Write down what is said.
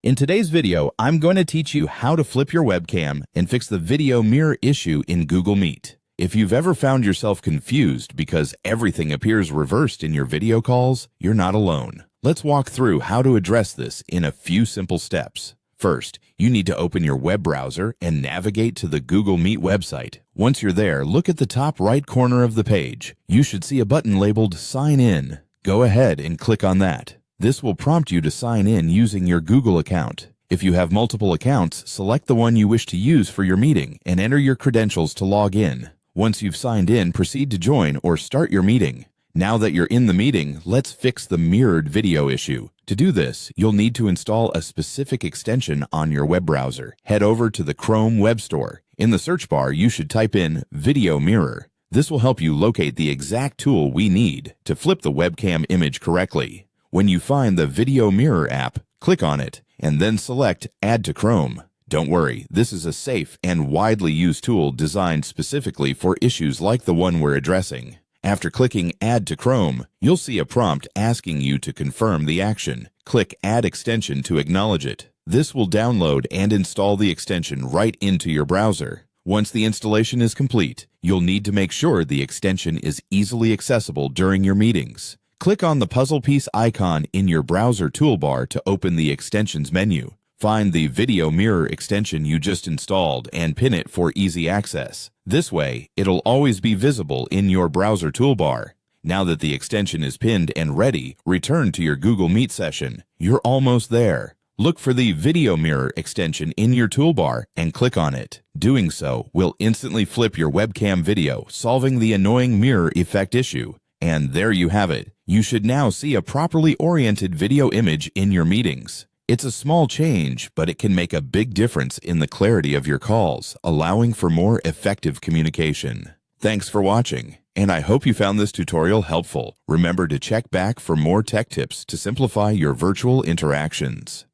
In today's video, I'm going to teach you how to flip your webcam and fix the video mirror issue in Google Meet. If you've ever found yourself confused because everything appears reversed in your video calls, you're not alone. Let's walk through how to address this in a few simple steps. First, you need to open your web browser and navigate to the Google Meet website. Once you're there, look at the top right corner of the page. You should see a button labeled Sign In. Go ahead and click on that. This will prompt you to sign in using your Google account. If you have multiple accounts, select the one you wish to use for your meeting and enter your credentials to log in. Once you've signed in, proceed to join or start your meeting. Now that you're in the meeting, let's fix the mirrored video issue. To do this, you'll need to install a specific extension on your web browser. Head over to the Chrome Web Store. In the search bar, you should type in Video Mirror. This will help you locate the exact tool we need to flip the webcam image correctly. When you find the Video Mirror app, click on it and then select Add to Chrome. Don't worry, this is a safe and widely used tool designed specifically for issues like the one we're addressing. After clicking Add to Chrome, you'll see a prompt asking you to confirm the action. Click Add Extension to acknowledge it. This will download and install the extension right into your browser. Once the installation is complete, you'll need to make sure the extension is easily accessible during your meetings. Click on the puzzle piece icon in your browser toolbar to open the Extensions menu. Find the Video Mirror extension you just installed and pin it for easy access. This way, it'll always be visible in your browser toolbar. Now that the extension is pinned and ready, return to your Google Meet session. You're almost there. Look for the Video Mirror extension in your toolbar and click on it. Doing so will instantly flip your webcam video, solving the annoying mirror effect issue. And there you have it. You should now see a properly oriented video image in your meetings. It's a small change, but it can make a big difference in the clarity of your calls, allowing for more effective communication. Thanks for watching, and I hope you found this tutorial helpful. Remember to check back for more tech tips to simplify your virtual interactions.